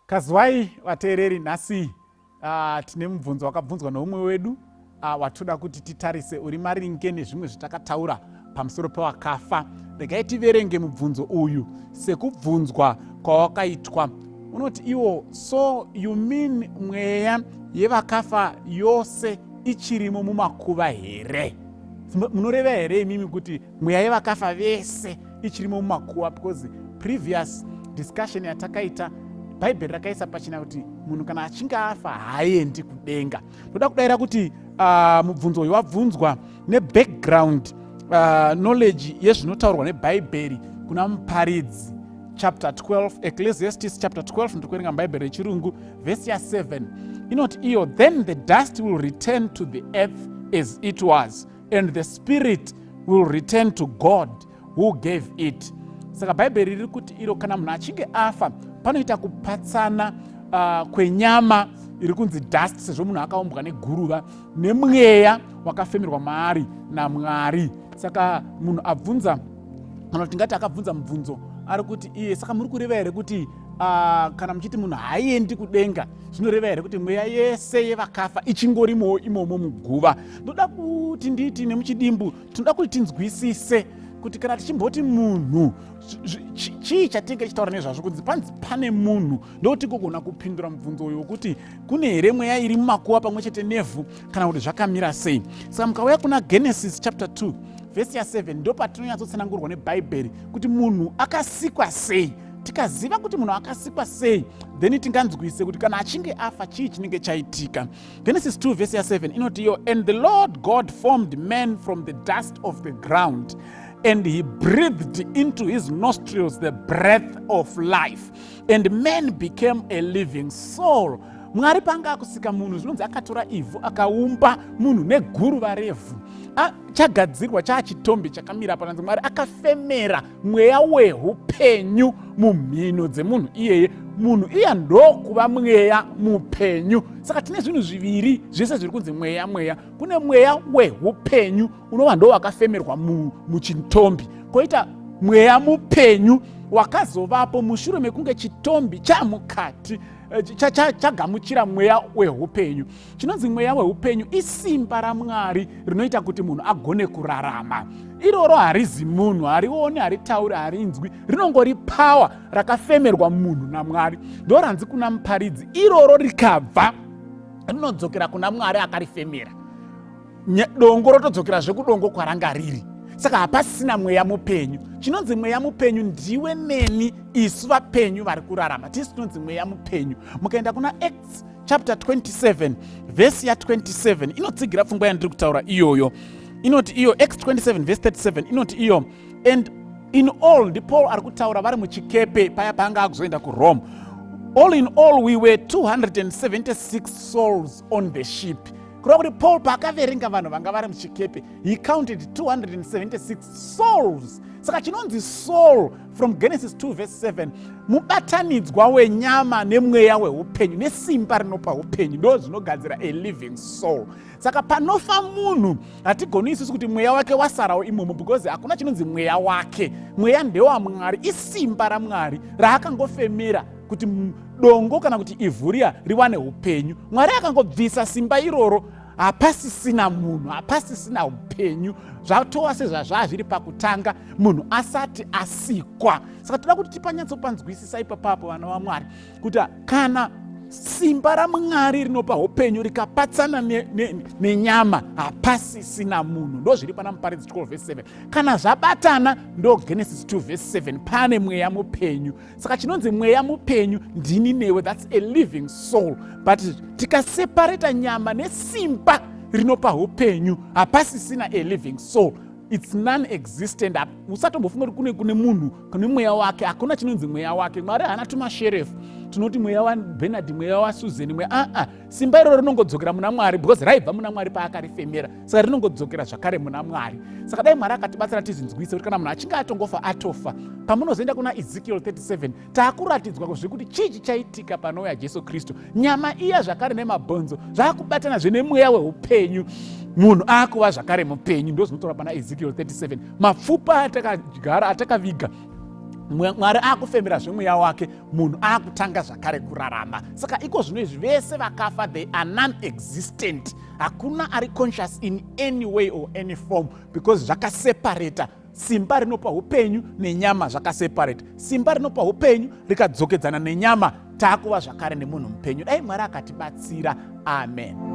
Kazwai vateereri, nhasi tine mubvunzo wakabvunzwa noumwe wedu watoda kuti titarise uri maringe nezvimwe zvatakataura pamusoro pevakafa. Regai tiverenge mubvunzo uyu sekubvunzwa kwawakaitwa. Unoti iwo, so you mean mweya yevakafa yose ichirimo mumakuva here? Munoreva here imimi kuti mweya yevakafa vese ichirimo mumakuva? Because previous discussion yatakaita bhaibheri rakaisa pachina kuti munhu kana achinge afa haaendi kudenga. Toda kudayira kuti mubvunzo uyu wabvunzwa nebackground knowledge yezvinotaurwa nebhaibheri kuna muparidzi chapter 12, Ecclesiastes chapter 12, ndikuerenga bhaibheri rechirungu vhesi ya7 inoti iyo, then the dust will return to the earth as it was and the spirit will return to God who gave it. Saka bhaibheri riri kuti iro kana munhu achinge afa panoita kupatsana kwenyama iri kunzi dust, sezvo munhu akaumbwa neguruva, nemweya wakafemerwa maari naMwari. Saka munhu abvunza, kana tingati akabvunza mubvunzo ari kuti iye, saka muri kureva here kuti kana muchiti munhu haaendi kudenga, zvinoreva here kuti mweya yese yevakafa ichingorimowo imomo muguva? Ndoda kuti nditi nemuchidimbu tinoda kuti tinzwisise kuti kana tichimboti munhu, chii chatinge tichitaura nezvazvo kunzi panzi pane munhu, ndokuti kugona kupindura mubvunzo uyu wokuti kune here mweya iri mumakuva pamwe chete nevhu, kana kuti zvakamira sei? Saka mukauya kuna Genesis chapter 2 vhesi ya7 ndo patinonyatsotsanangurwa nebhaibheri kuti munhu akasikwa sei. Tikaziva kuti munhu akasikwa sei, then tinganzwise kuti kana achinge afa chii chinenge chaitika. Genesis 2 vhesi ya7 inoti iyo, and the Lord God formed man from the dust of the ground and he breathed into his nostrils the breath of life and man became a living soul. Mwari panga akusika munhu, zvinonzi akatora ivhu akaumba munhu neguruva revhu, chagadzirwa chachitombi chakamira pananzi. Mwari akafemera mweya wehupenyu mumhino dzemunhu iyeye. Munhu iya ndokuva mweya mupenyu. Saka tine zvinhu zviviri zvese zviri kunzi mweya. Kune mweya wehupenyu unova ndo wakafemerwa muchitombi, koita mweya mupenyu wakazovapo mushure mekunge chitombi chamukati chagamuchira mweya wehupenyu. Chinonzi mweya wehupenyu isimba raMwari rinoita kuti munhu agone kurarama. Iroro harizi munhu, harioni, haritauri, harinzwi, rinongori pawa rakafemerwa munhu naMwari. Ndo ranzi kuna muparidzi, iroro rikabva rinodzokera kuna Mwari akarifemera. Dongo rotodzokera zvekudongo kwaranga riri. Saka hapasina mweya mupenyu. Chinonzi mweya mupenyu ndiwe neni, isu vapenyu vari kurarama, tisi tinonzi mweya mupenyu. Mukaenda kuna Acts chapter 27 vhesi ya27 inotsigira pfungwa yandiri kutaura iyoyo. Inoti iyo, Acts 27 vhesi 37 inoti iyo, and in all, ndi Paul ari kutaura vari muchikepe paya paanga akuzoenda kuRome. All in all we were 276 souls on the ship. Kureva kuti Paul paakaverenga vanhu vanga vari muchikepe, he counted 276 souls. Saka chinonzi soul from Genesis 2 verse 7 mubatanidzwa wenyama nemweya wehupenyu nesimba rinopa upenyu, ndo zvinogadzira a living soul. Saka panofa munhu hatigoni isusu kuti mweya wake wasarawo imomo, because hakuna chinonzi mweya wake. Mweya ndewaMwari, isimba raMwari raakangofemera kuti dongo kana kuti ivhu riya riwane upenyu. Mwari akangobvisa simba iroro, hapasisina munhu, hapasisina upenyu. Zvatova sezvazva zviri pakutanga munhu asati asikwa. Saka toda kuti tipanyatsopanzwisisa ipapapo vana vaMwari kuti kana simba raMwari rinopa upenyu rikapatsana nenyama, hapasisina munhu. Ndo zviri pana muparidzi 12 verse 7. Kana zvabatana ndo Genesis 2 verse 7, pane mweya mupenyu. Saka chinonzi mweya mupenyu ndini newe, that's a living soul. But tikaseparata nyama nesimba rinopa upenyu, hapasisina a living soul. It's non-existent. Usatombofunga kuti kune munhu kune mweya wake, hakuna chinonzi mweya wake. Mwari hana tumasherefu tunoti mweya waBernard, mweya waSusan, mweya simba iroro rinongodzokera muna Mwari, because raibva muna Mwari paakarifemera. Saka rinongodzokera zvakare muna Mwari. Saka dai Mwari akatibatsira tizvinzwise kuti kana munhu achinge atongofa atofa, pamunozoenda kuna Ezekiel 37 taakuratidzwa zvekuti chii chichaitika panouya Jesu Kristu. Nyama iya zvakare nemabhonzo zvaakubatanazve nemweya wehupenyu, munhu akuva zvakare mupenyu. Ndo zvinotaura pana Ezekiel 37. Mapfupa atakaviga Mwari akufembera zvemweya wake, munhu akutanga zvakare kurarama. Saka iko zvinezvi vese vakafa, they are non-existent. Hakuna ari conscious in any way or any form, because zvakaseparata. Simba rinopa upenyu nenyama zvakaseparate. Simba rinopa upenyu rikadzokedzana nenyama, takuva zvakare nemunhu mupenyu. Dai Mwari akatibatsira. Amen.